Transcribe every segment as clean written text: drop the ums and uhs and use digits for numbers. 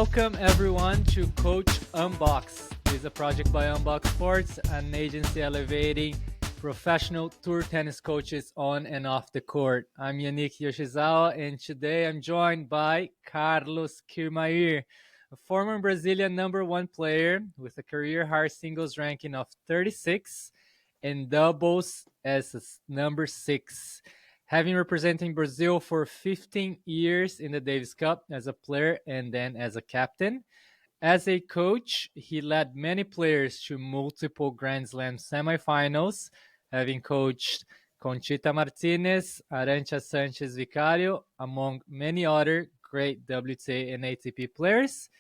Welcome everyone to Coach Unboxed. This is a project by Unboxed Sports, an agency elevating professional tour tennis coaches on and off the court. I'm Yannick Yoshizawa, and today I'm joined by Carlos Kirmayr, a former Brazilian number one player with a career high singles ranking of 36 and doubles as number 6. Having representing Brazil for 15 years in the Davis Cup as a player and then as a captain. As a coach, he led many players to multiple Grand Slam semifinals, having coached Conchita Martínez, Arantxa, Sánchez, Vicario, among many other great WTA and ATP players.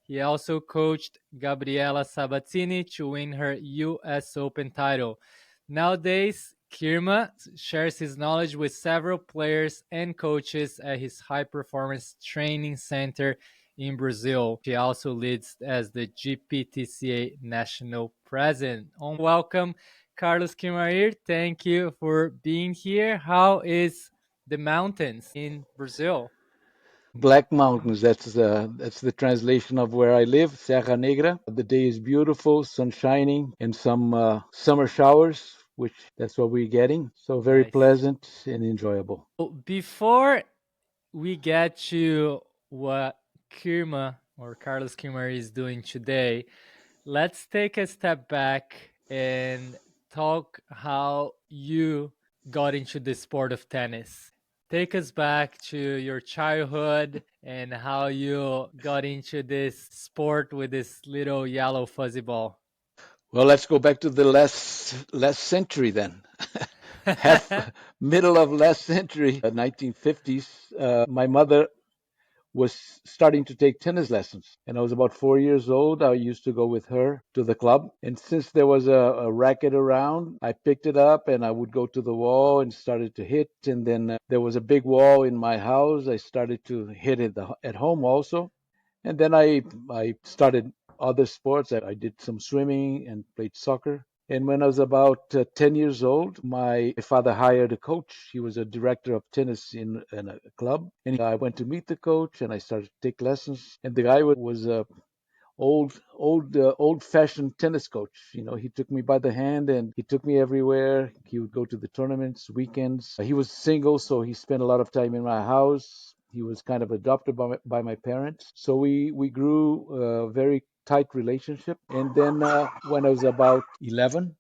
He also coached Gabriela Sabatini to win her US Open title. Nowadays, Kirma shares his knowledge with several players and coaches at his high-performance training center in Brazil. He also leads as the GPTCA national president. Welcome, Carlos Kirmayr. Thank you for being here. How is the mountains in Brazil? Black Mountains, that's the translation of where I live, Serra Negra. The day is beautiful, sun shining, and some summer showers, which that's what we're getting. So very Nice. pleasant and enjoyable. Before we get to what Kirma or Carlos Kirmayr is doing today, let's take a step back and talk how you got into the sport of tennis. Take us back to your childhood and how you got into this sport with this little yellow fuzzy ball. Well, let's go back to the last century then. Half middle of last century, 1950s. My mother was starting to take tennis lessons. And I was about 4 years old. I used to go with her to the club. And since there was a racket around, I picked it up and I would go to the wall and started to hit. And then there was a big wall in my house. I started to hit it at home also. And then I started other sports. I did some swimming and played soccer. And when I was about 10 years old, my father hired a coach. He was a director of tennis in a club. And I went to meet the coach and I started to take lessons. And the guy was a old-fashioned tennis coach. You know, he took me by the hand and he took me everywhere. He would go to the tournaments, weekends. He was single, so he spent a lot of time in my house. He was kind of adopted by my parents. So we grew a very tight relationship. And then when I was about 11,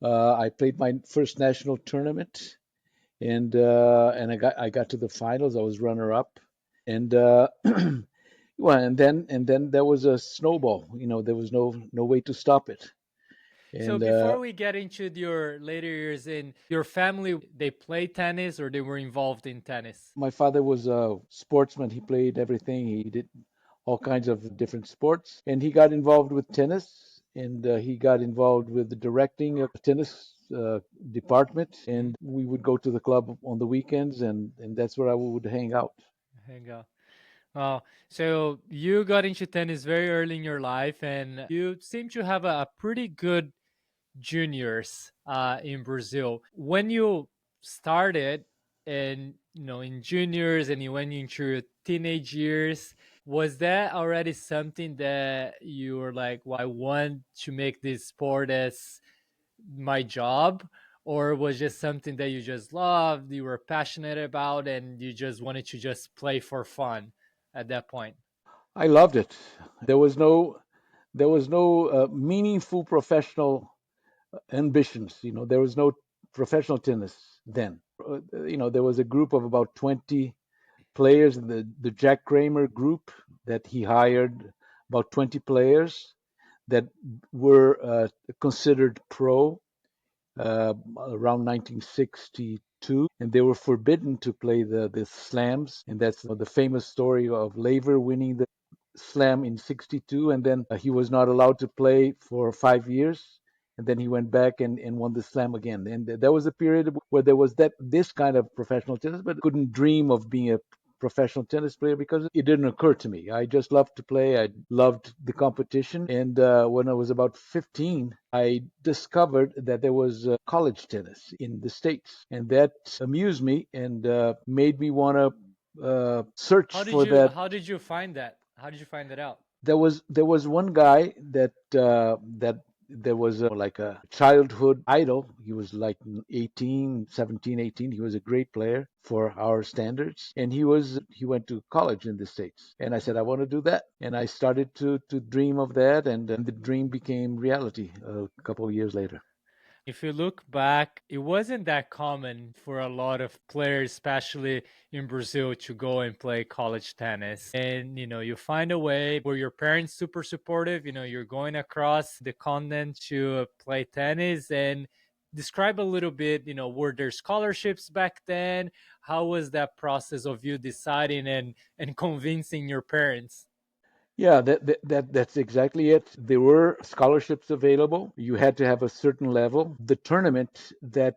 I played my first national tournament, and I got to the finals. I was runner up, and well, and then there was a snowball. You know, there was no way to stop it. So And before we get into your later years in your family, they played tennis or they were involved in tennis? my father was a sportsman. He played everything. He did all kinds of different sports, and he got involved with tennis, and he got involved with the directing of the tennis department. And we would go to the club on the weekends, and that's where I would hang out. Hang on. So you got into tennis very early in your life, and you seem to have a pretty good juniors in Brazil. When you started and in juniors and you went into your teenage years, was that already something that you were like, well, I want to make this sport as my job? Or was just something that you just loved, you were passionate about, and you just wanted to just play for fun at that point? I loved it. There was no meaningful professional ambitions. You know, there was no professional tennis then. There was a group of about 20 players, the Jack Kramer group that he hired, about 20 players that were considered pro around 1962, and they were forbidden to play the slams. And that's the famous story of Laver winning the slam in 62, and then he was not allowed to play for 5 years. And then he went back and won the slam again. And there was a period where there was this kind of professional tennis, but couldn't dream of being a professional tennis player because it didn't occur to me. I just loved to play. I loved the competition. And when I was about 15, I discovered that there was college tennis in the States. And that amused me and made me want to search for that. How did you find that? How did you find that out? There was one guy that there was like a childhood idol. He was like 18, 17, 18. He was a great player for our standards, and he went to college in the States. And I said I want to do that, and I started to dream of that, and then the dream became reality a couple of years later. If you look back, it wasn't that common for a lot of players, especially in Brazil, to go and play college tennis. And, you find a way. Were your parents super supportive? You're going across the continent to play tennis, and describe a little bit, were there scholarships back then? How was that process of you deciding and convincing your parents? Yeah, that's exactly it. There were scholarships available. You had to have a certain level. The tournament that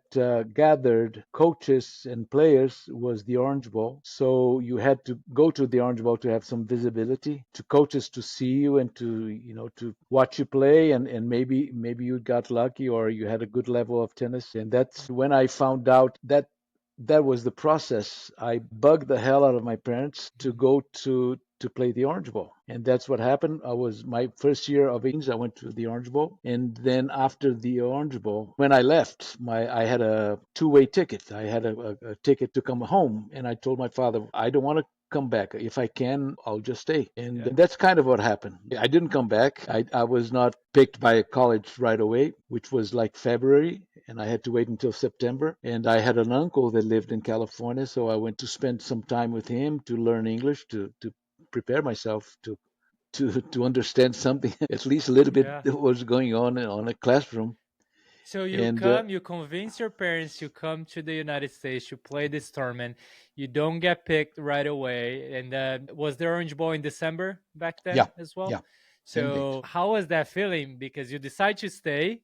gathered coaches and players was the Orange Bowl. So you had to go to the Orange Bowl to have some visibility, to coaches to see you and to watch you play, and maybe you got lucky or you had a good level of tennis. And that's when I found out that was the process. I bugged the hell out of my parents to go to play the Orange Bowl, and that's what happened. I was my first year of 18. I went to the Orange Bowl, and then after the Orange Bowl, when I left, my I had a two-way ticket. I had a ticket to come home, and I told my father I don't want to come back. If I can, I'll just stay. And Yeah. that's kind of what happened. I didn't come back. I was not picked by a college right away, which was like February, and I had to wait until September. And I had an uncle that lived in California, so I went to spend some time with him to learn English, to prepare myself to understand something, at least a little bit Yeah. what was going on a classroom. So you And come, you convince your parents to come to the United States to play this tournament. You don't get picked right away. And was the Orange Bowl in December back yeah, then as well? yeah, same date. So how was that feeling? Because you decide to stay,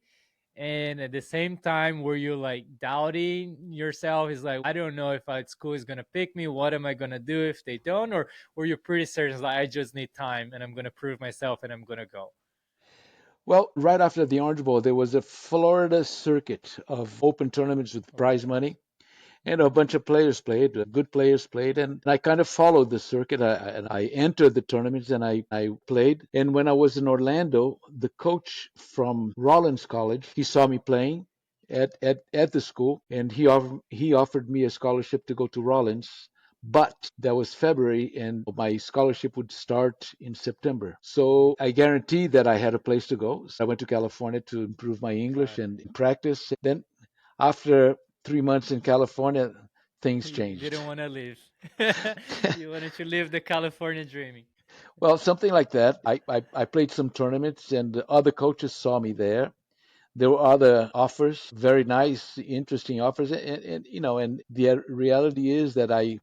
and at the same time, were you like doubting yourself? Is like, I don't know if school is gonna pick me. What am I gonna do if they don't? Or were you pretty certain like I just need time and I'm gonna prove myself and I'm gonna go? Well, right after the Orange Bowl, there was a Florida circuit of open tournaments with Oh prize gosh. money. And a bunch of players played, good players played, and I kind of followed the circuit. And I entered the tournaments and I played. And when I was in Orlando, the coach from Rollins College, he saw me playing at the school, and he offered me a scholarship to go to Rollins. But that was February, and my scholarship would start in September. So I guaranteed that I had a place to go. So I went to California to improve my English Got and practice. Then after 3 months in California, it. things You changed. didn't want to leave. You wanted to live the California dreaming. Well, something like that. I played some tournaments, and other coaches saw me there. There were other offers, very nice, interesting offers, and the reality is that I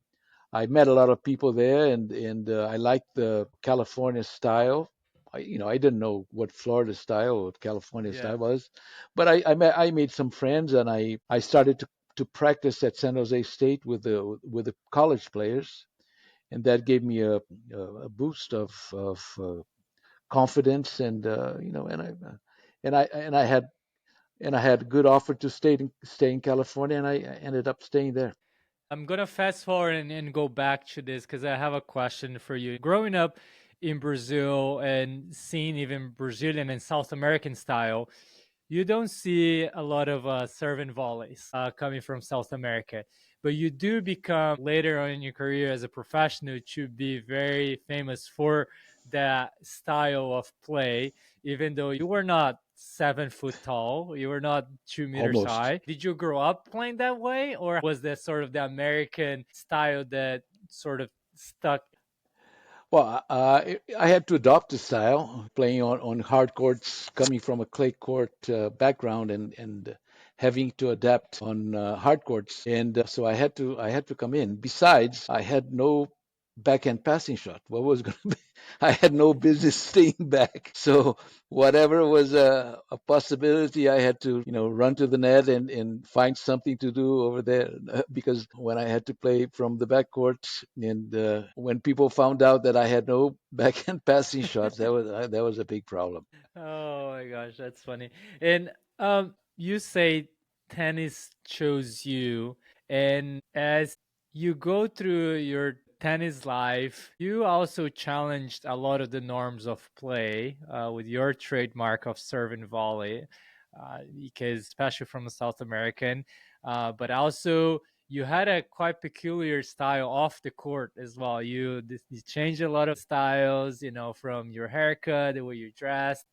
met a lot of people there, and I liked the California style. I didn't know what Florida style or what California Yeah. style was, but I made some friends, and I started to practice at San Jose State with the college players, and that gave me a boost of confidence, and I had good offer to stay in California, and I ended up staying there. I'm gonna fast forward and go back to this because I have a question for you. Growing up in Brazil and seeing even Brazilian and South American style, you don't see a lot of serve and volleys coming from South America, but you do become later on in your career as a professional to be very famous for that style of play. Even though you were not 7 foot tall, you were not 2 meters Almost. high. Did you grow up playing that way, or was that sort of the American style that sort of stuck? Well, I had to adopt the style, playing on hard courts, coming from a clay court background, and having to adapt on hard courts, and so I had to come in. Besides, I had no backhand passing shot. What was going to be? I had no business staying back. So whatever was a possibility, I had to run to the net and find something to do over there. Because when I had to play from the backcourt, and when people found out that I had no backhand passing shots, that was a big problem. Oh my gosh, that's funny. And you say tennis chose you, and as you go through your tennis life, you also challenged a lot of the norms of play with your trademark of serve and volley, because especially from a South American, but also you had a quite peculiar style off the court as well. You changed a lot of styles, from your haircut, the way you dress.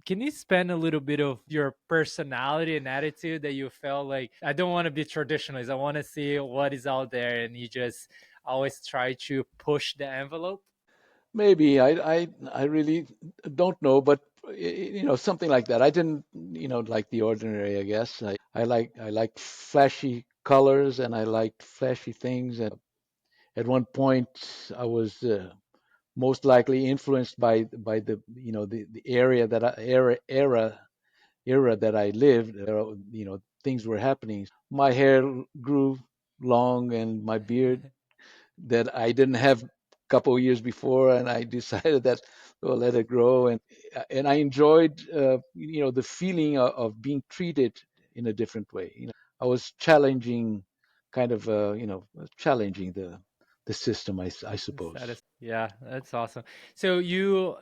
Can you spend a little bit of your personality and attitude that you felt like, I don't want to be traditionalist, I want to see what is out there, and you just always try to push the envelope? Maybe I really don't know, but something like that. I didn't like the ordinary. I guess I like flashy colors and I liked flashy things. And at one point, I was most likely influenced by the area that era that I lived. Things were happening. My hair grew long and my beard that I didn't have a couple of years before, and I decided that well, let it grow, and I enjoyed the feeling of being treated in a different way. I was challenging, kind of challenging the system, I suppose. Yeah, that's awesome. So you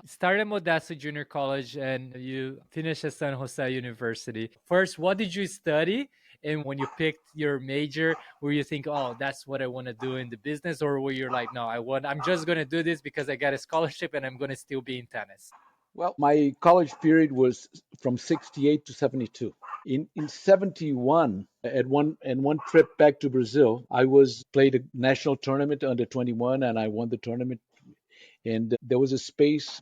started Modesto Junior College and you finished at San Jose University. First, what did you study? And when you picked your major, were you think, oh, that's what I want to do in the business, or were you like, no, I'm just gonna do this because I got a scholarship and I'm gonna still be in tennis? Well, my college period was from 68 to 72. In 71, at one trip back to Brazil, I was played a national tournament under 21 and I won the tournament, and there was a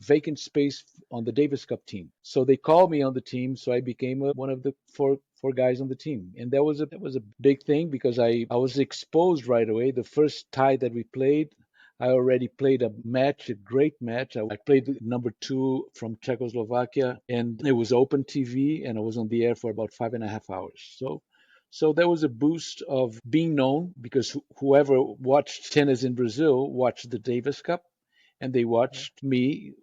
vacant space on the Davis Cup team. So they called me on the team, so I became one of the four guys on the team, and that was a big thing because I was exposed right away. The first tie that we played, I already played a match, a great match. I played the number two from Czechoslovakia, and it was open TV, and I was on the air for about 5.5 hours. So there was a boost of being known because whoever watched tennis in Brazil watched the Davis Cup, and they Yeah. watched me.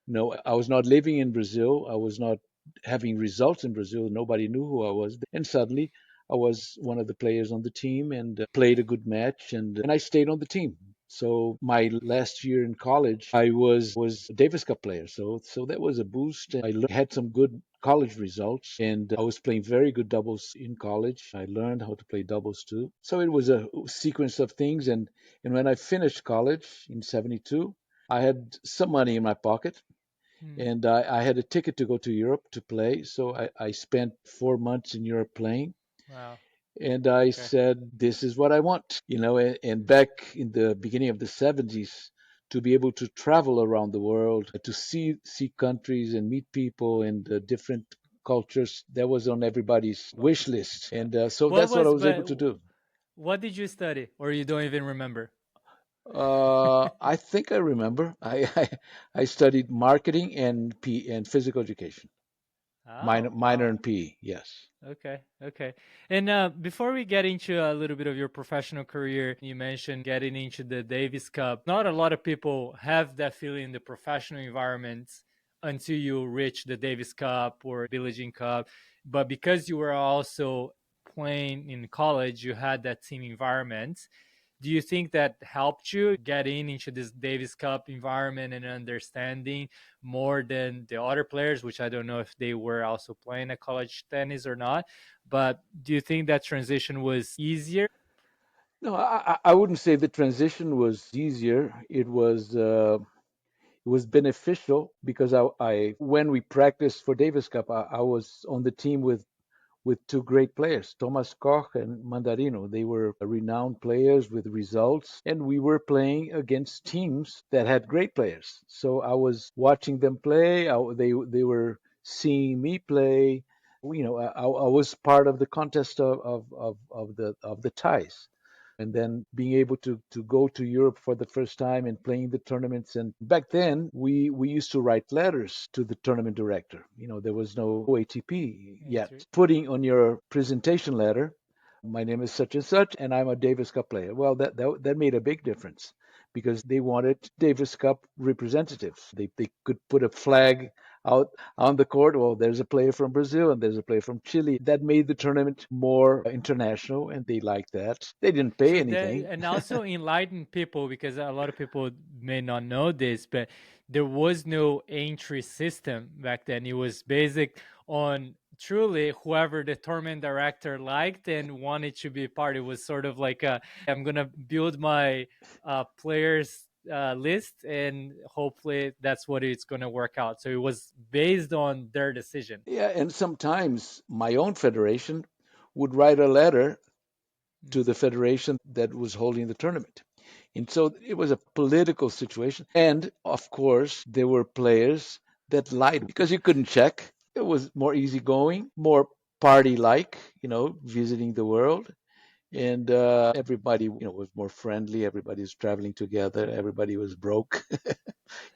No, I was not living in Brazil. I was not having results in Brazil. Nobody knew who I was. And suddenly I was one of the players on the team and played a good match, and I stayed on the team. So my last year in college, I was a Davis Cup player. So that was a boost. Had some good college results, and I was playing very good doubles in college. I learned how to play doubles too. So it was a sequence of things, and when I finished college in 72, I had some money in my pocket, Hmm. and I had a ticket to go to Europe to play. So I spent 4 months in Europe playing, Wow. and I Okay. said, "This is what I want." And back in the beginning of the 70s, to be able to travel around the world, to see countries and meet people and different cultures, that was on everybody's wish list, Yeah. and so What that's what I was was able but to do. what did you study, or you don't even remember? I think I remember. I studied marketing and physical education. Minor Oh, minor wow. in PE, yes. Okay, okay. And before we get into a little bit of your professional career, you mentioned getting into the Davis Cup. Not a lot of people have that feeling in the professional environment until you reach the Davis Cup or Billie Jean Cup. But because you were also playing in college, you had that team environment. Do you think that helped you getting into this Davis Cup environment and understanding more than the other players, which I don't know if they were also playing at college tennis or not? But do you think that transition was easier? No, I wouldn't say the transition was easier. It was beneficial because I when we practiced for Davis Cup, I was on the team with two great players, Thomas Koch and Mandarino. They were renowned players with results, and we were playing against teams that had great players. So I was watching them play. They were seeing me play. I was part of the contest of the ties, and then being able to go to Europe for the first time and playing the tournaments. And back then, we used to write letters to the tournament director. There was no ATP yet. Answer. Putting on your presentation letter, my name is such and such, and I'm a Davis Cup player. Well, that made a big difference because they wanted Davis Cup representatives. They could put a flag out on the court. Well, there's a player from Brazil and there's a player from Chile. That made the tournament more international, and they liked that. They didn't pay So that, anything. and also enlighten people, because a lot of people may not know this, but there was no entry system back then. It was basic on truly whoever the tournament director liked and wanted to be part. It was sort of like I'm gonna build my players list, and hopefully that's what it's gonna work out. So it was based on their decision. Yeah, and sometimes my own federation would write a letter to the federation that was holding the tournament. And so it was a political situation. And of course, there were players that lied because you couldn't check. It was more easygoing, more party like, visiting the world. And everybody, was more friendly. Everybody was traveling together. Everybody was broke.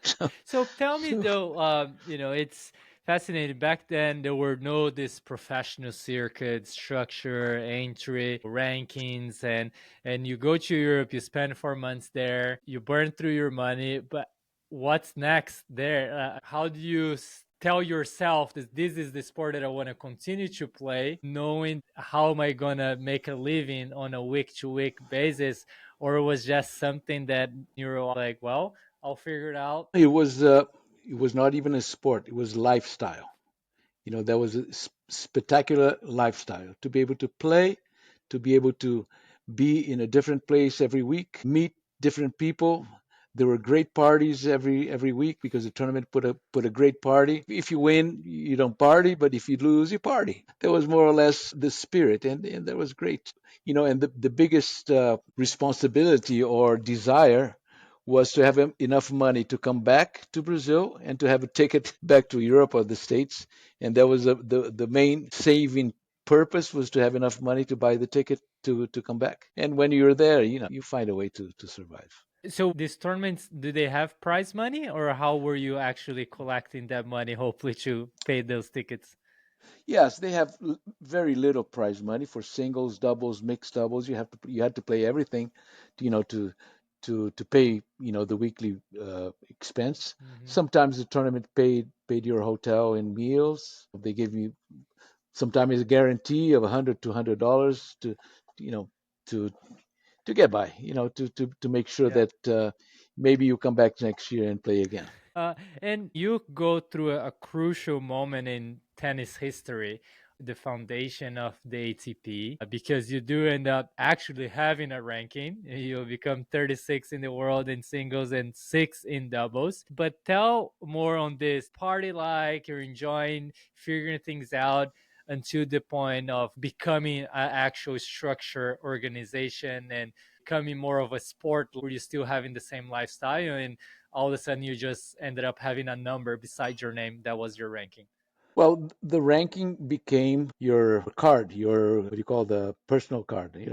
so, So tell me so though, it's fascinating. Back then, there were no this professional circuit structure, entry, rankings, and you go to Europe, you spend 4 months there, you burn through your money, but what's next there? How do you tell yourself that this is the sport that I want to continue to play, knowing how am I gonna make a living on a week to week basis, or it was just something that you're like, well, I'll figure it out. it was not even a sport. It was lifestyle. That was a spectacular lifestyle to be able to play, to be able to be in a different place every week, meet different people. There were great parties every week because the tournament put a great party. If you win, you don't party, but if you lose, you party. That was more or less the spirit, and that was great. And the biggest responsibility or desire was to have enough money to come back to Brazil and to have a ticket back to Europe or the States. And that was the main saving purpose, was to have enough money to buy the ticket to come back. And when you're there, you find a way to survive. So these tournaments, do they have prize money, or how were you actually collecting that money, hopefully to pay those tickets? Yes, they have very little prize money for singles, doubles, mixed doubles. You had to play everything, to pay the weekly expense. Hmm. Sometimes the tournament paid your hotel and meals. They give you sometimes a guarantee of $100 to you know to to get by. To make sure Yeah. that maybe you come back next year and play again. And you go through a crucial moment in tennis history, the foundation of the ATP, because you do end up actually having a ranking. You become 36 in the world in singles and six in doubles. But tell more on this party, like you're enjoying figuring things out until the point of becoming an actual structure organization and becoming more of a sport where you're still having the same lifestyle, and all of a sudden you just ended up having a number beside your name that was your ranking. Well, the ranking became your card, your what do you call the personal card. Yeah,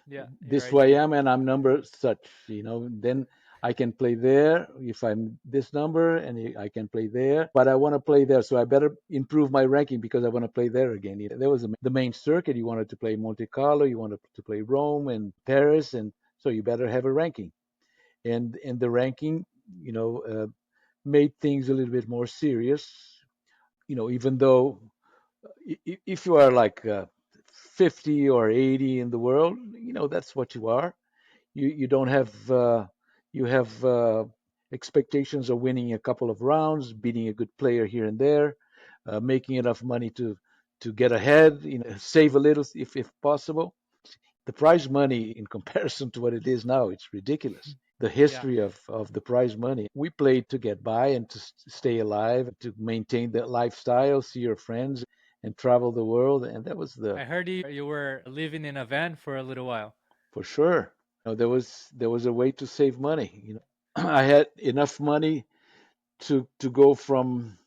your This is who I ID. am, and I'm number such. Then I can play there if I'm this number, and I can play there. But I want to play there, so I better improve my ranking because I want to play there again. There was the main circuit. You wanted to play Monte Carlo, you wanted to play Rome and Paris, and so you better have a ranking. And the ranking, you know, uh, made things a little bit more serious. Even though if you are like 50 or 80 in the world, that's what you are. You don't have you have expectations of winning a couple of rounds, beating a good player here and there, making enough money to get ahead, save a little if possible. The prize money in comparison to what it is now, it's ridiculous. The Yeah. history of the prize money. We played to get by and to stay alive, to maintain that lifestyle, see your friends, and travel the world. And that was I heard you were living in a van for a little while. for sure. There was a way to save money. I had enough money to go from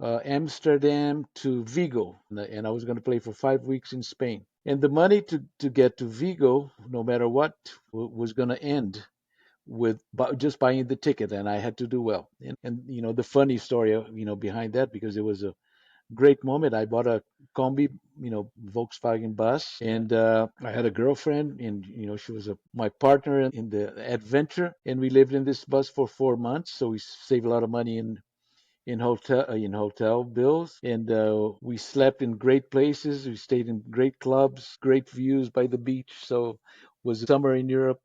Amsterdam to Vigo, and I was going to play for 5 weeks in Spain. And the money to get to Vigo, no matter what, was going to end with just buying the ticket, and I had to do well. And the funny story, behind that, because it was a great moment. I bought a combi, Volkswagen bus, and I had a girlfriend, and she was my partner in the adventure, and we lived in this bus for 4 months. So we saved a lot of money in hotel bills, and we slept in great places. We stayed in great clubs, great views by the beach. So was summer in Europe.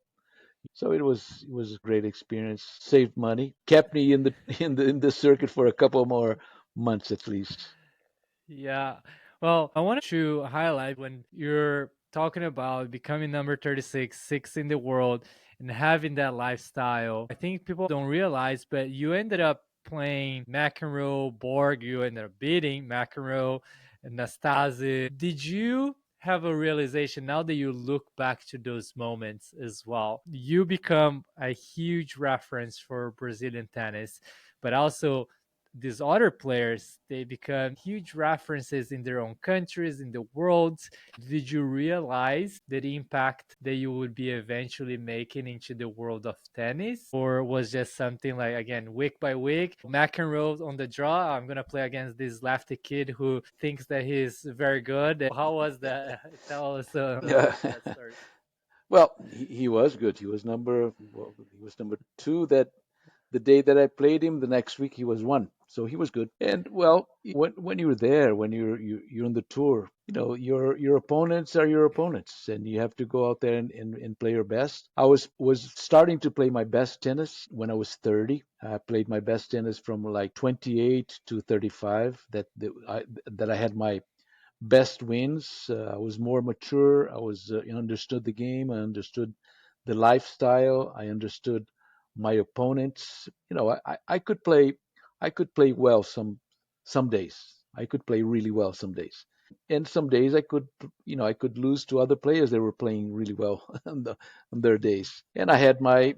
So it was a great experience. Saved money, kept me in the in the circuit for a couple more months at least. Yeah. Well, I wanted to highlight when you're talking about becoming number 36, six in the world, and having that lifestyle. I think people don't realize, but you ended up playing McEnroe, Borg, you ended up beating McEnroe and Nastase. Did you have a realization now that you look back to those moments as well? You become a huge reference for Brazilian tennis, but also these other players, they become huge references in their own countries, in the world. Did you realize the impact that you would be eventually making into the world of tennis, or was just something like, again, week by week, McEnroe on the draw, I'm gonna play against this lefty kid who thinks that he's very good? How was that? Tell us Yeah. that story. Well, he was good. He was number two that the day that I played him. The next week he was one, so he was good. And well, when you're there, when you're on the tour, your opponents are your opponents, and you have to go out there and play your best. I was starting to play my best tennis when I was 30. I played my best tennis from like 28 to 35. That I had my best wins. I was more mature. I understood the game. I understood the lifestyle. I understood my opponents. I could play. I could play well some days. I could play really well some days, and some days I could lose to other players that were playing really well on their days. And I had my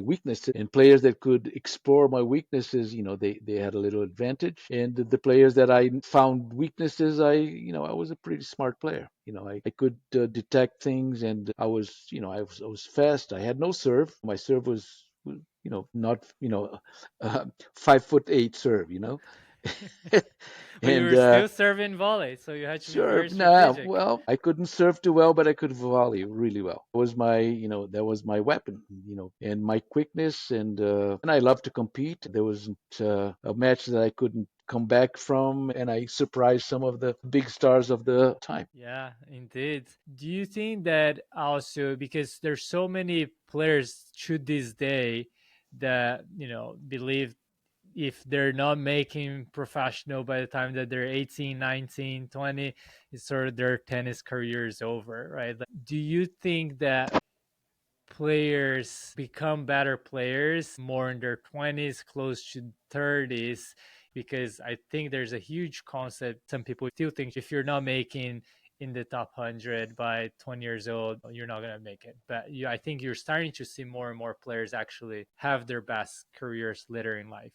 weaknesses, and players that could explore my weaknesses, they had a little advantage. And the players that I found weaknesses, I was a pretty smart player. I could detect things, and I was fast. I had no serve. My serve was, not, 5'8" serve, But you and were still serving volley, so you had to be very serve. Nah, strategic. well, I couldn't serve too well, but I could volley really well. That was my weapon, and my quickness, and I love to compete. There wasn't a match that I couldn't come back from, and I surprised some of the big stars of the time. Yeah, indeed. Do you think that also because there's so many players to this day that, believe if they're not making professional by the time that they're 18, 19, 20, it's sort of their tennis career is over, right? Like, do you think that players become better players more in their 20s, close to 30s? Because I think there's a huge concept. Some people still think if you're not making in the top 100 by 20 years old, you're not going to make it. But I think you're starting to see more and more players actually have their best careers later in life.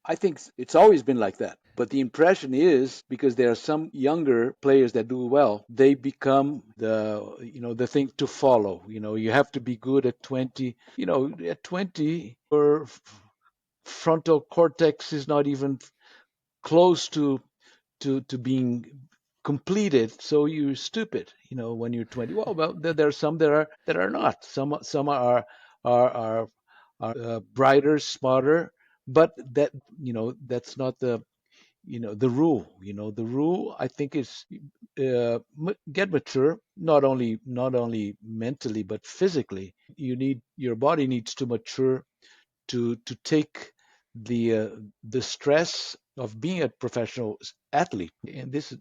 I think it's always been like that. But the impression is because there are some younger players that do well, they become the thing to follow. You have to be good at 20. At 20, your frontal cortex is not even close to being completed, so you're stupid, when you're 20. Well, there are some that are not. Some are brighter, smarter, but that's not the rule. The rule, I think, is get mature, not only mentally but physically. Your body needs to mature to take the stress of being a professional athlete. And this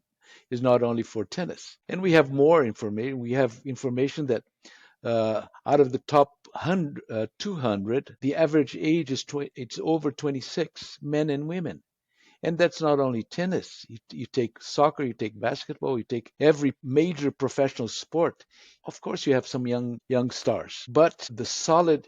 is not only for tennis. And we have more information. We have information that out of the top 200, the average age it's over 26, men and women. And that's not only tennis. You take soccer, you take basketball, you take every major professional sport. Of course, you have some young stars, but the solid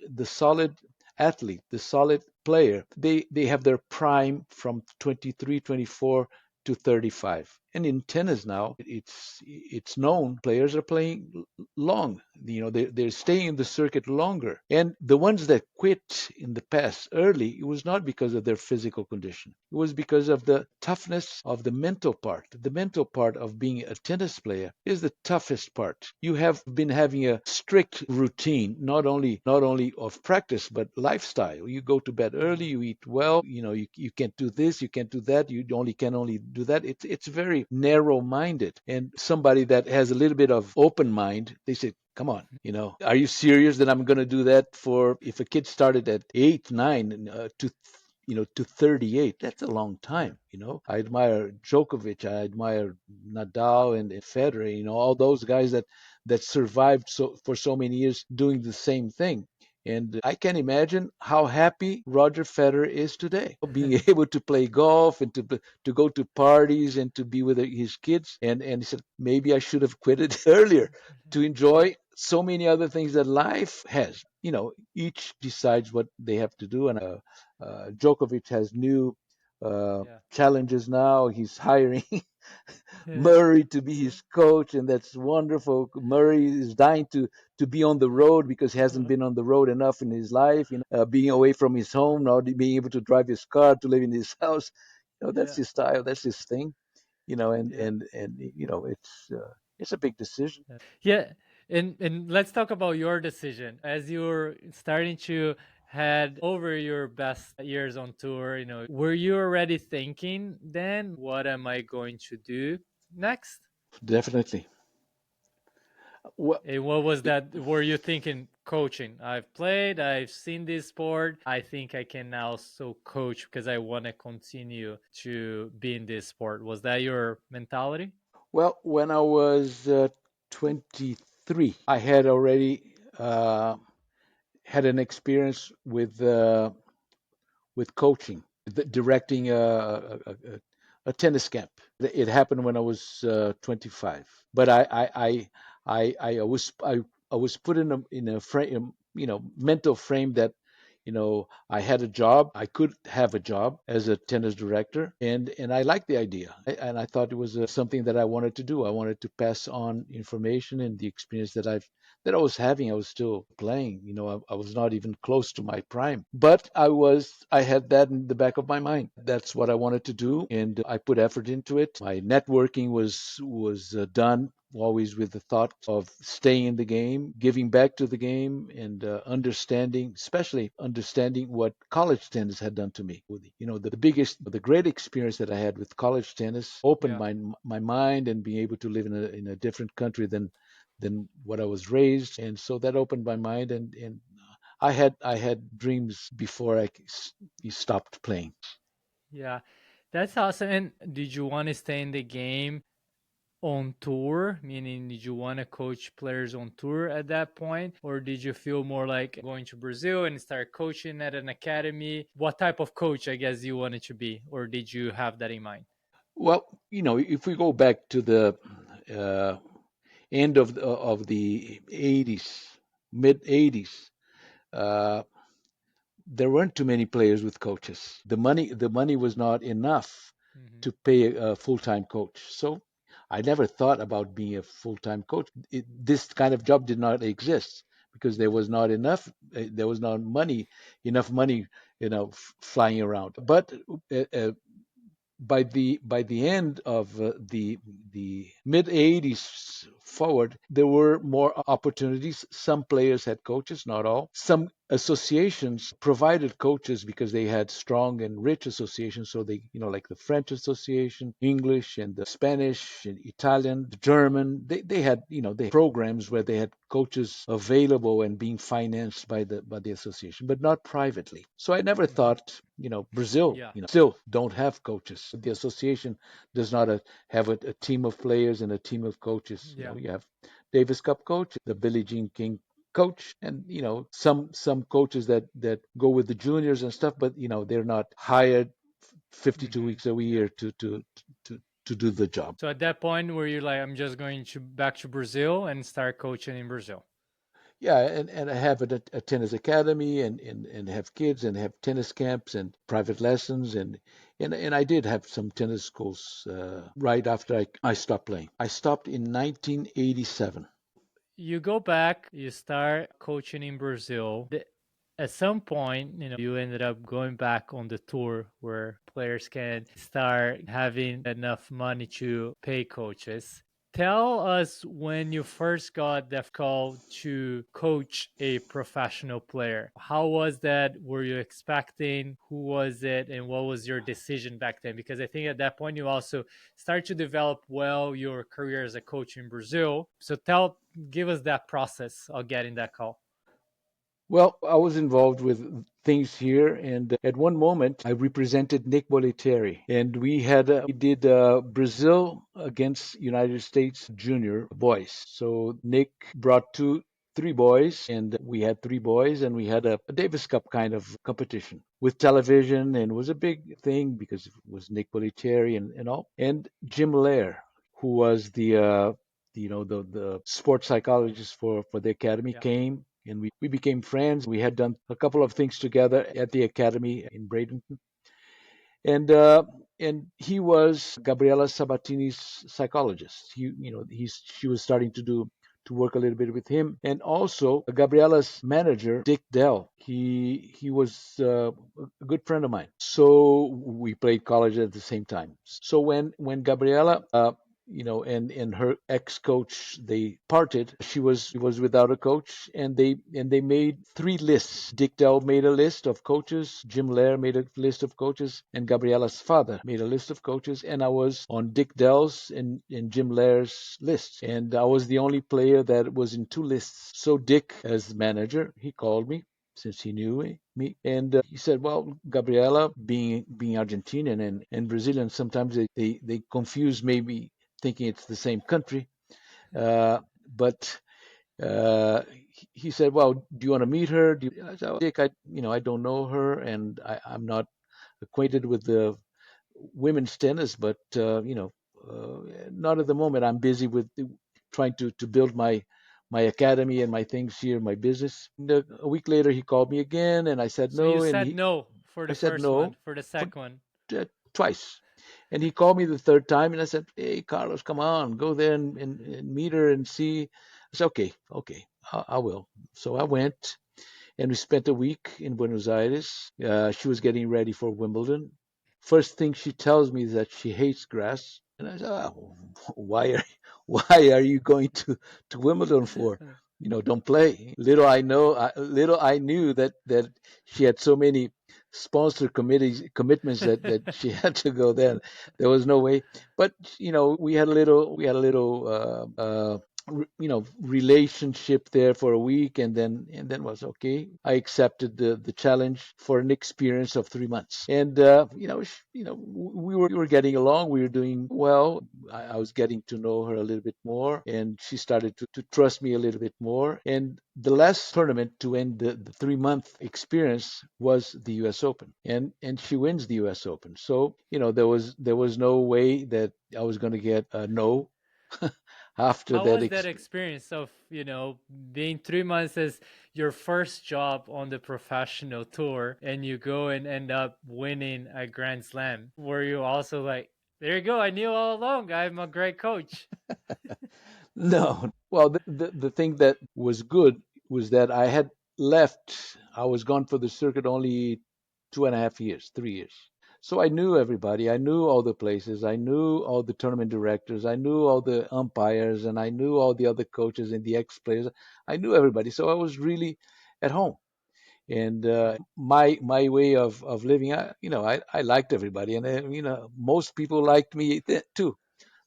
athlete, the solid player, they have their prime from 23, 24 to 35. And in tennis now, it's known players are playing long. They're staying in the circuit longer. And the ones that quit in the past early, it was not because of their physical condition. It was because of the toughness of the mental part. The mental part of being a tennis player is the toughest part. You have been having a strict routine, not only of practice but lifestyle. You go to bed early, you eat well. You can't do this, you can't do that. You can only do that. It's very narrow-minded. And somebody that has a little bit of open mind, they say, come on, are you serious that I'm going to do that? For if a kid started at 8 9 to 38, that's a long time. I admire Djokovic, I admire Nadal and Federer, all those guys that survived for so many years doing the same thing. And I can imagine how happy Roger Federer is today, being able to play golf and to go to parties and to be with his kids. And he said, maybe I should have quit it earlier to enjoy so many other things that life has. Each decides what they have to do. And Djokovic has new challenges now. He's hiring Murray to be his coach, and that's wonderful. Murray is dying to be on the road because he hasn't been on the road enough in his life. Being away from his home, now being able to drive his car, to live in his house. That's his style. That's his thing. And it's a big decision. Yeah, and let's talk about your decision as you're starting to head over your best years on tour. Were you already thinking then, what am I going to do next? Definitely. Well, And what was that? Were you thinking coaching? I've played, I've seen this sport. I think I can also coach because I want to continue to be in this sport. Was that your mentality? well, when I was 23, I had already had an experience with coaching, directing a tennis camp. It happened when I was 25, but I was put in a frame, mental frame that I had a job. I could have a job as a tennis director, and I liked the idea, and I thought it was something that I wanted to do. I wanted to pass on information and the experience that I was having. I was still playing. I was not even close to my prime, but I had that in the back of my mind. That's what I wanted to do, and I put effort into it. My networking was done always with the thought of staying in the game, giving back to the game, and especially understanding what college tennis had done to me. The great experience that I had with college tennis opened Yeah. my mind, and being able to live in a different country than what I was raised, and so that opened my mind, and I had dreams before I stopped playing. Yeah. That's awesome. And did you want to stay in the game on tour? Meaning, did you want to coach players on tour at that point? Or did you feel more like going to Brazil and start coaching at an academy? What type of coach, I guess, you wanted to be? Or did you have that in mind? Well, if we go back to the uh, end of the 80s, mid 80s, uh, there weren't too many players with coaches. The money was not enough Hmm. to pay a full-time coach. So I never thought about being a full-time coach. This kind of job did not exist because there was not enough. There was not enough money, flying around. But by the end of the mid 80s forward, there were more opportunities. Some players had coaches, not all. Some associations provided coaches because they had strong and rich associations. So they, like the French Association, English, and the Spanish, and Italian, the German, they had, they had programs where they had coaches available and being financed by the association, but not privately. So I never Hmm. thought, Brazil, Yeah. still don't have coaches. The association does not have a team of players and a team of coaches. Yeah. You have Davis Cup coach, the Billie Jean King coach, and some coaches that go with the juniors and stuff, but they're not hired 52 Hmm. weeks a Yeah. year to do the job. So at that point, were you like, I'm just going to back to Brazil and start coaching in Brazil? Yeah, and I have a tennis academy and have kids and have tennis camps and private lessons and I did have some tennis schools right after I stopped playing. I stopped in 1987. You go back, you start coaching in Brazil. At some point, you ended up going back on the tour where players can start having enough money to pay coaches. Tell us when you first got the call to coach a professional player. How was that? Were you expecting? Who was it? And what was your decision back then? Because I think at that point you also start to develop well your career as a coach in Brazil. So give us that process of getting that call. Well, I was involved with things here, and at one moment I represented Nick Bollettieri, and we did Brazil against United States junior boys. So Nick brought three boys, and we had three boys, and we had a Davis Cup kind of competition with television, and it was a big thing because it was Nick Bollettieri and all, and Jim Lair, who was the sports psychologist for the academy, Yeah. came and we became friends. We had done a couple of things together at the academy in Bradenton, and he was Gabriela Sabatini's psychologist. She was starting to work a little bit with him, and also Gabriela's manager, Dick Dell. He was a good friend of mine. So we played college at the same time. So when Gabriela and her ex-coach, they parted. She was without a coach, and they made three lists. Dick Dell made a list of coaches, Jim Lair made a list of coaches, and Gabriela's father made a list of coaches, and I was on Dick Dell's and Jim Lair's lists, and I was the only player that was in two lists. So Dick, as manager, he called me since he knew me. And he said, "Well, Gabriela, being Argentinian and Brazilian, sometimes they confuse maybe thinking it's the same country. But he said, "Well, do you want to meet her?" I said, "Dick, I don't know her, and I'm not acquainted with the women's tennis, but not at the moment. I'm busy with trying to build my academy and my things here, my business." And a week later, he called me again, and I said So you no, and said no for I the said first one, no for the for second one. twice. And he called me the third time, and I said, "Hey, Carlos, come on, go there and meet her and see." I said, "Okay, okay, I will." So I went, and we spent a week in Buenos Aires. She was getting ready for Wimbledon. First thing she tells me is that she hates grass, and I said, "Oh, why are why are you going to Wimbledon for? Don't play." Little I knew that she had so many sponsor commitments that she had to go there. There was no way. But we had a little relationship there for a week, and then was okay. I accepted the challenge for an experience of 3 months, and we were getting along. We were doing well. I was getting to know her a little bit more, and she started to trust me a little bit more. And the last tournament to end the 3 month experience was the U.S. Open, and she wins the U.S. Open. So there was no way that I was going to get a no after How that was that experience of, being 3 months as your first job on the professional tour and you go and end up winning a Grand Slam? Were you also like, there you go, I knew all along I'm a great coach? No. Well, the thing that was good was that I had left. I was gone for the circuit only 2.5 years, 3 years. So I knew everybody. I knew all the places. I knew all the tournament directors. I knew all the umpires, and I knew all the other coaches and the ex players. I knew everybody. So I was really at home. And my way of living, I liked everybody, and most people liked me too.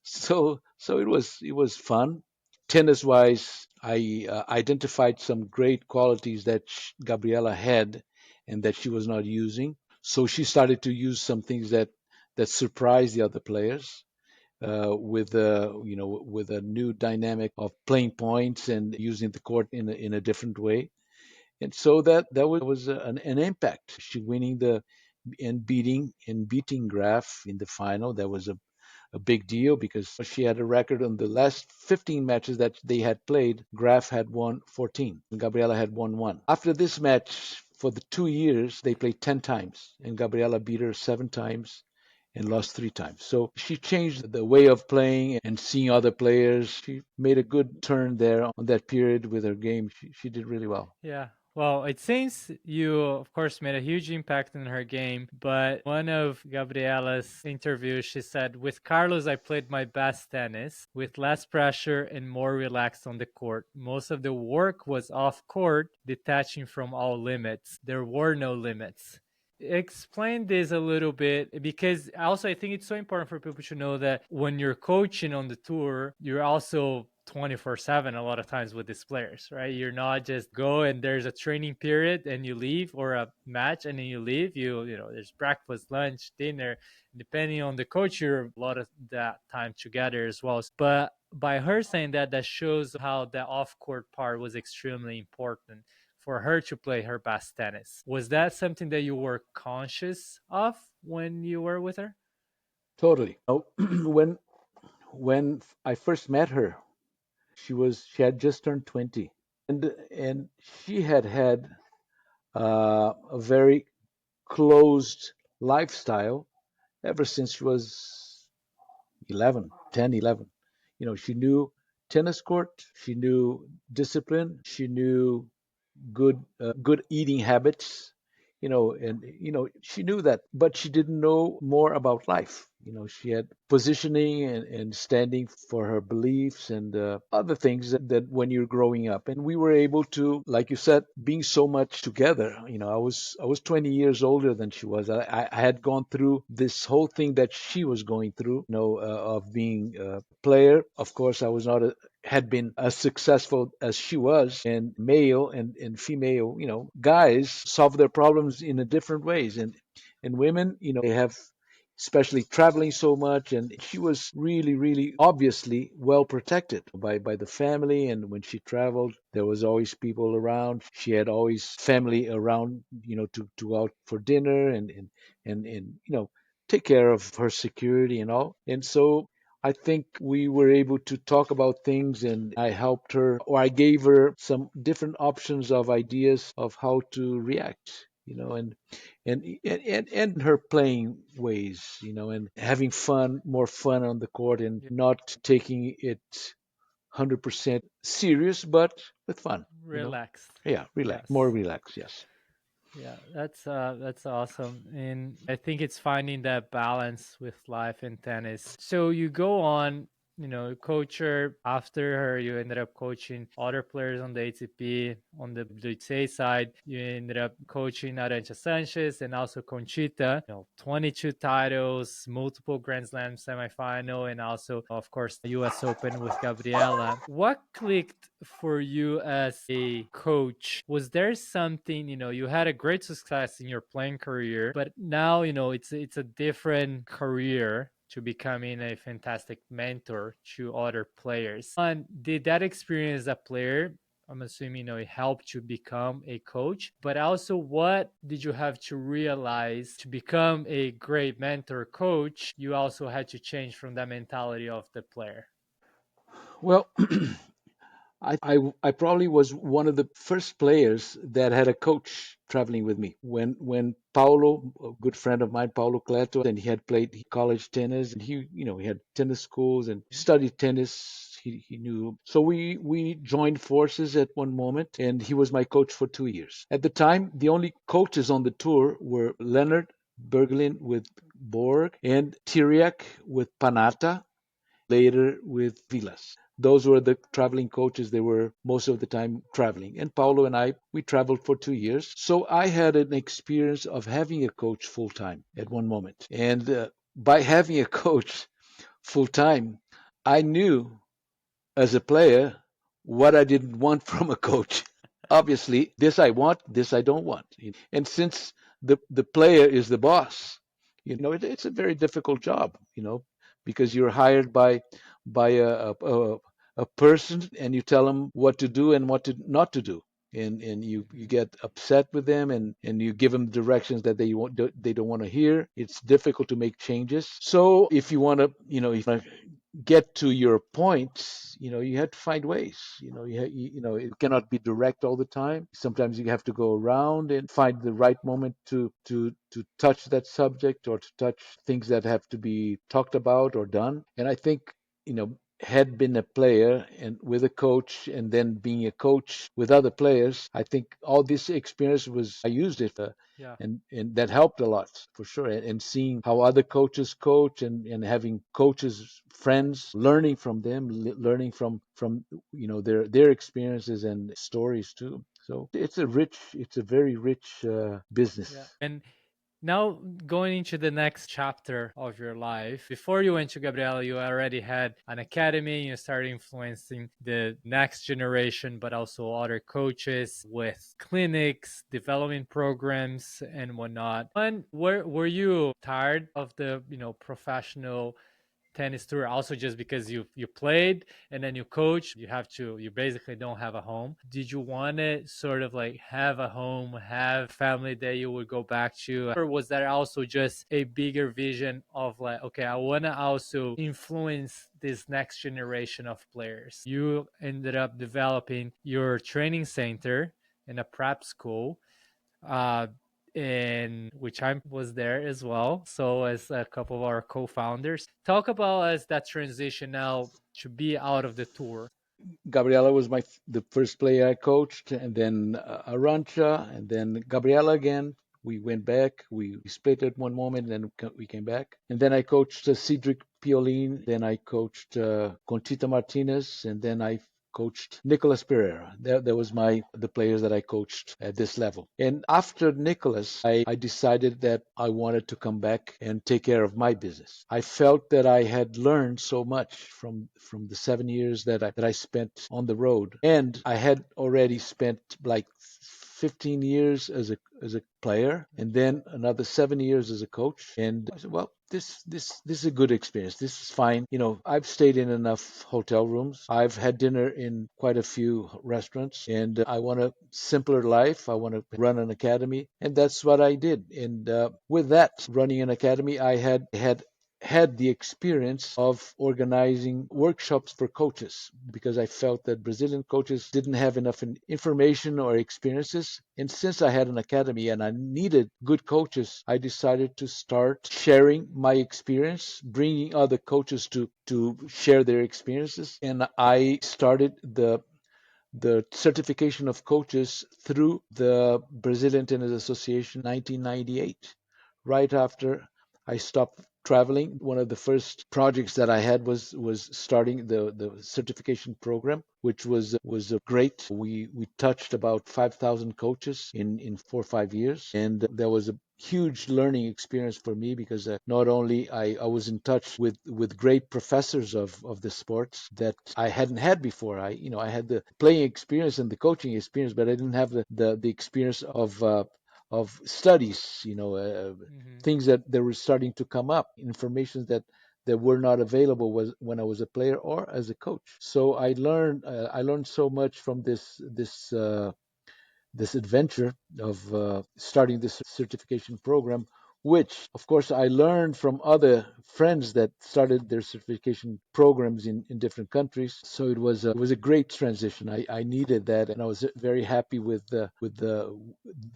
So it was fun. Tennis wise, I identified some great qualities that Gabriela had and that she was not using. So she started to use some things that surprised the other players with a new dynamic of playing points and using the court in a different way. And so that was an impact. She winning the and beating Graf in the final. That was a big deal because she had a record on the last 15 matches that they had played. Graf had won 14 and Gabriela had won one. After this match, for the 2 years, they played 10 times and Gabriela beat her 7 times and lost 3 times. So she changed the way of playing and seeing other players. She made a good turn there on that period with her game. She did really well. Yeah. Well, it seems you, of course, made a huge impact in her game. But one of Gabriela's interviews, she said, with Carlos, I played my best tennis with less pressure and more relaxed on the court. Most of the work was off court, detaching from all limits. There were no limits. Explain this a little bit because also I think it's so important for people to know that when you're coaching on the tour, you're also 24/7 a lot of times with these players, right? You're not just go and there's a training period and you leave, or a match and then you leave. You know there's breakfast, lunch, dinner. Depending on the coach, you're a lot of that time together as well. But by her saying that, that shows how the off court part was extremely important for her to play her best tennis. Was that something that you were conscious of when you were with her? Totally. When I first met her, she had just turned 20, and she had had a very closed lifestyle ever since she was 11, 10, 11. She knew tennis court, she knew discipline, she knew good eating habits, and she knew that, but she didn't know more about life. She had positioning and standing for her beliefs and other things that when you're growing up. And we were able to, like you said, being so much together. I was 20 years older than she was. I had gone through this whole thing that she was going through, of being a player. Of course, I was not had been as successful as she was, and male and female, guys solve their problems in a different ways, and women, they have, especially traveling so much, and she was really, really obviously well protected by the family. And when she traveled, there was always people around. She had always family around, to go out for dinner and take care of her security and all. And so I think we were able to talk about things, and I helped her, or I gave her some different options of ideas of how to react, and her playing ways, and having fun, more fun on the court, and not taking it 100% serious, but with fun. Relaxed. Yeah, relax, more Yes. relaxed. Yes. Yeah, that's awesome. And I think it's finding that balance with life and tennis. So you go on, coach her. After her, you ended up coaching other players on the ATP. On the WTA side, you ended up coaching Arantxa Sánchez and also Conchita. 22 titles, multiple Grand Slam semifinal, and also, of course, the US Open with Gabriela. What clicked for you as a coach? Was there something, you had a great success in your playing career, but now, it's a different career to becoming a fantastic mentor to other players. And did that experience as a player, I'm assuming, it helped you become a coach, but also what did you have to realize to become a great mentor coach? You also had to change from that mentality of the player. Well, I probably was one of the first players that had a coach traveling with me. When Paulo, a good friend of mine, Paulo Cleto, and he had played college tennis, and he had tennis schools and studied tennis. He knew. So we joined forces at one moment, and he was my coach for 2 years. At the time, the only coaches on the tour were Leonard Bergelin with Borg and Tiriac with Panata, later with Vilas. Those were the traveling coaches. They were most of the time traveling. And Paulo and I, we traveled for 2 years. So I had an experience of having a coach full time at one moment. And by having a coach full time, I knew as a player what I didn't want from a coach. Obviously, this I want, this I don't want. And since the player is the boss, it's a very difficult job, because you're hired by a person, and you tell them what to do and what to not to do. and you get upset with them, and you give them directions that they don't want to hear. It's difficult to make changes. So if you want to, if you want to get to your point, you have to find ways. It cannot be direct all the time. Sometimes you have to go around and find the right moment to touch that subject, or to touch things that have to be talked about or done. And I think, had been a player and with a coach, and then being a coach with other players, I think all this experience was I used it, Yeah. and that helped a lot for sure. And seeing how other coaches coach, and having coaches friends, learning from them, learning from their experiences and stories too. So it's a very rich business. Yeah. And now, going into the next chapter of your life, before you went to Gabriela, you already had an academy. You started influencing the next generation, but also other coaches with clinics, development programs, and whatnot. And were you tired of the professional tennis tour, also just because you played and then you coach, you basically don't have a home? Did you want to sort of like have a home, have family that you would go back to, or was that also just a bigger vision of like, okay, I want to also influence this next generation of players? You ended up developing your training center in a prep school, uh, in which I was there as well. So as a couple of our co-founders, talk about as that transition now to be out of the tour. Gabriela was the first player I coached, and then Arantxa, and then Gabriela again. We went back. We split at one moment, and then we came back. And then I coached Cedric Piolin. Then I coached Conchita Martínez, and then I coached Nicolas Pereira. That was the players that I coached at this level. And after Nicolas, I decided that I wanted to come back and take care of my business. I felt that I had learned so much from the 7 years that I spent on the road, and I had already spent like 15 years as a player, and then another 7 years as a coach. And I said, well, this is a good experience. This is fine. I've stayed in enough hotel rooms. I've had dinner in quite a few restaurants, and I want a simpler life. I want to run an academy, and that's what I did. And with that, running an academy, I had the experience of organizing workshops for coaches, because I felt that Brazilian coaches didn't have enough information or experiences. And since I had an academy and I needed good coaches, I decided to start sharing my experience, bringing other coaches to share their experiences. And I started the certification of coaches through the Brazilian Tennis Association 1998, right after I stopped traveling. One of the first projects that I had was starting the certification program, which was great. We touched about 5,000 coaches in 4 or 5 years, and there was a huge learning experience for me, because not only I was in touch with great professors of the sports that I hadn't had before. I had the playing experience and the coaching experience, but I didn't have the experience of studies, Mm-hmm. things that were starting to come up, information that were not available was when I was a player or as a coach. So I learned so much from this adventure of starting this certification program, which, of course, I learned from other friends that started their certification programs in different countries. So it was a great transition. I needed that, and I was very happy with the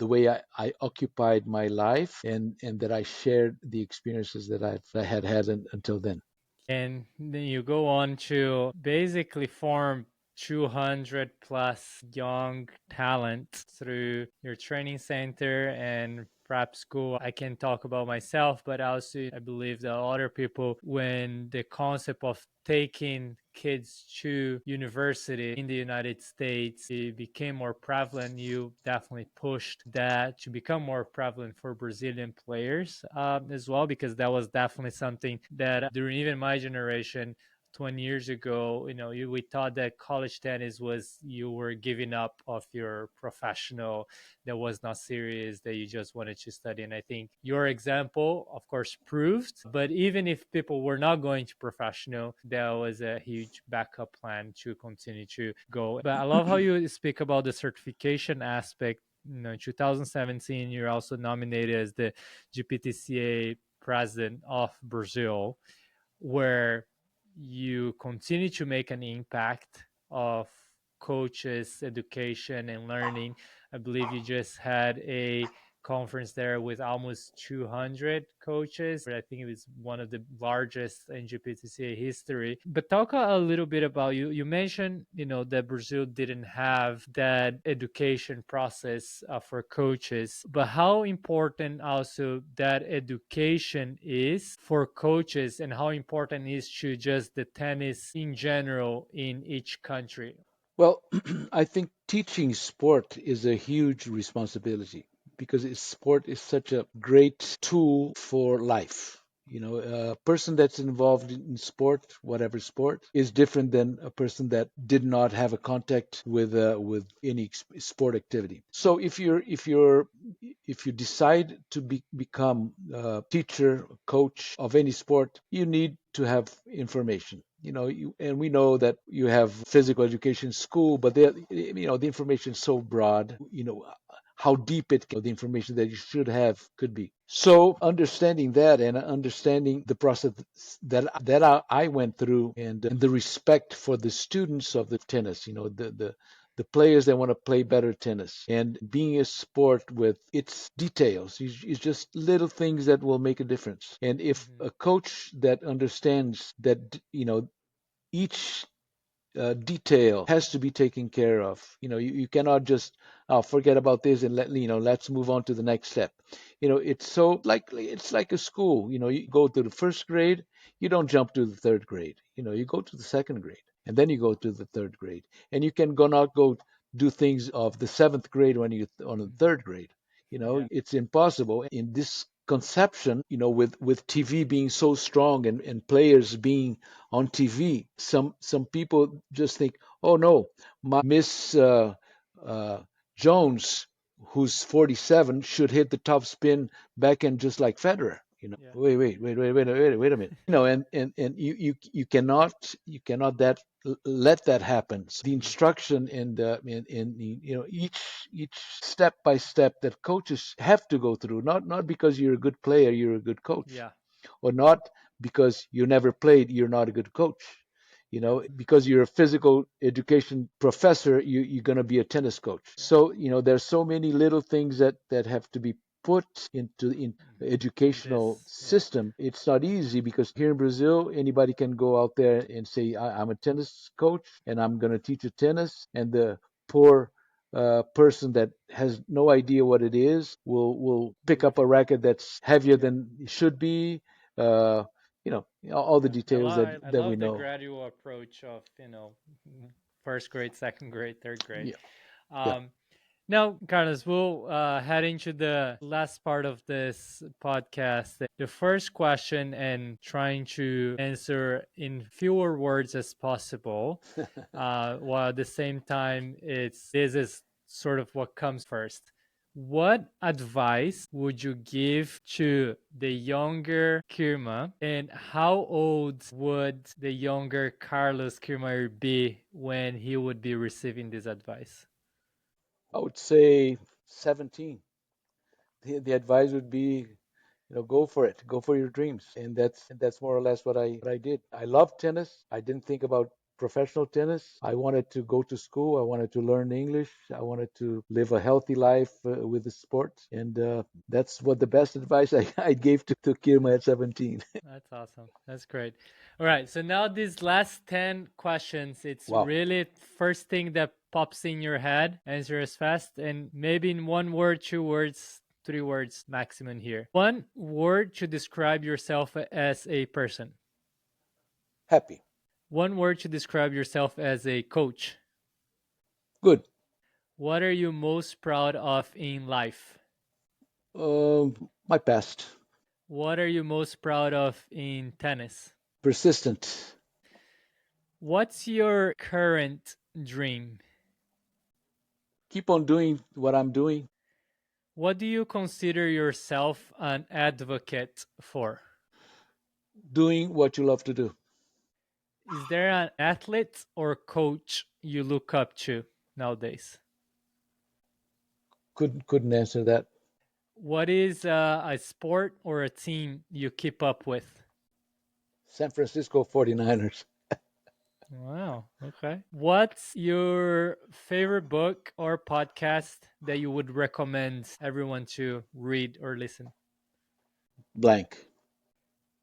way I occupied my life, and that I shared the experiences that I had had until then. And then you go on to basically form 200 plus young talent through your training center and prep school. I can talk about myself, but also I believe that other people, when the concept of taking kids to university in the United States, it became more prevalent. You definitely pushed that to become more prevalent for Brazilian players as well, because that was definitely something that during even my generation, 20 years ago, we thought that college tennis was you were giving up of your professional, that was not serious, that you just wanted to study. And I think your example, of course, proved. But even if people were not going to professional, there was a huge backup plan to continue to go. But I love how you speak about the certification aspect. In 2017, you're also nominated as the GPTCA president of Brazil, where you continue to make an impact of coaches education and learning. I believe you just had a conference there with almost 200 coaches. I think it was one of the largest in GPTCA history. But talk a little bit about you mentioned that Brazil didn't have that education process for coaches, but how important also that education is for coaches, and how important is to just the tennis in general in each country. Well, I think teaching sport is a huge responsibility because sport is such a great tool for life. A person that's involved in sport, whatever sport, is different than a person that did not have a contact with any sport activity. So if you decide to become a teacher, coach of any sport, you need to have information. And we know that you have physical education school, but the information is so broad. How deep the information that you should have could be. So understanding that and understanding the process that I went through, and the respect for the students of the tennis, the players that want to play better tennis, and being a sport with its details is just little things that will make a difference. And if Mm-hmm. a coach that understands that each detail has to be taken care of. You cannot just forget about this and let's move on to the next step. It's like a school. You go to the first grade, you don't jump to the third grade. You go to the second grade, and then you go to the third grade, and you can go not go do things of the seventh grade when you on the Mm-hmm. third grade. Yeah. It's impossible in this conception, with TV being so strong, and players being on TV. Some people just think, oh no, my Miss uh, Jones, who's 47, should hit the top spin backhand just like Federer. Yeah. Wait a minute. And you cannot let that happen. So the Mm-hmm. instruction and each step by step that coaches have to go through, not because you're a good player, you're a good coach, Yeah. or not because you never played, you're not a good coach. Yeah. Because you're a physical education professor, you're going to be a tennis coach. Yeah. So, there's so many little things that have to be put in In educational this, yeah. system. It's not easy because here in Brazil, anybody can go out there and say, I'm a tennis coach and I'm going to teach you tennis. And the poor person that has no idea what it is will pick Would up a racket that's heavier yeah. than it should be. Uh, all the Yeah. I details love that I that we love the know. gradual approach of first grade, second grade, third grade. Yeah, yeah. Um, Now, Carlos, we'll head into the last part of this podcast. The first question, and trying to answer in fewer words as possible, while at the same time, this is sort of what comes first. What advice would you give to the younger Kirma, and how old would the younger Carlos Kirmayr be when he would be receiving this advice? I would say 17. The advice would be, go for it, go for your dreams, and that's more or less what I did. I loved tennis. I didn't think about professional tennis. I wanted to go to school. I wanted to learn English. I wanted to live a healthy life with the sport, and that's what the best advice I gave to Kirma at 17. That's awesome. That's great. All right. So now these last 10 questions, it's Wow. really first thing that pops in your head. Answer as fast and maybe in one word, 2 words, 3 words maximum here. One word to describe yourself as a person. Happy. One word to describe yourself as a coach. Good. What are you most proud of in life? My past. What are you most proud of in tennis? Persistent. What's your current dream? Keep on doing what I'm doing. What do you consider yourself an advocate for? Doing what you love to do. Is there an athlete or coach you look up to nowadays? Couldn't answer that. What is a sport or a team you keep up with? San Francisco 49ers. Wow. Okay. What's your favorite book or podcast that you would recommend everyone to read or listen? Blank.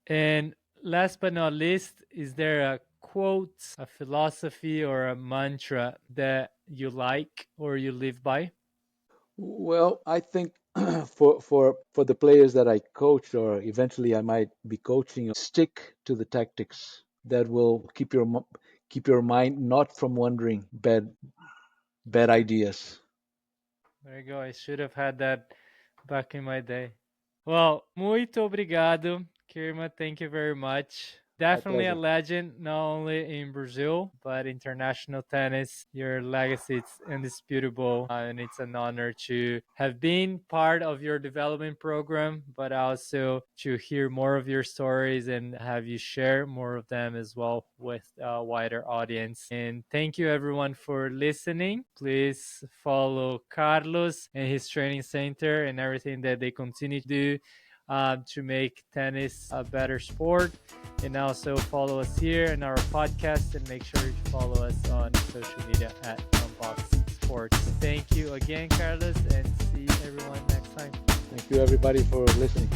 And last but not least, is there a quote, a philosophy, or a mantra that you like or you live by? Well, I think for the players that I coach or eventually I might be coaching, stick to the tactics that will keep your mind not from wandering bad ideas. There you go. I should have had that back in my day. Well, muito obrigado, Kirma. Thank you very much. My Definitely a pleasure. legend, not only in Brazil, but international tennis. Your legacy is indisputable, and it's an honor to have been part of your development program, but also to hear more of your stories and have you share more of them as well with a wider audience. And thank you, everyone, for listening. Please follow Carlos and his training center and everything that they continue to do to make tennis a better sport. And also follow us here in our podcast and make sure to follow us on social media at Unboxed Sports. Thank you again, Carlos, and see everyone next time. Thank you, everybody, for listening.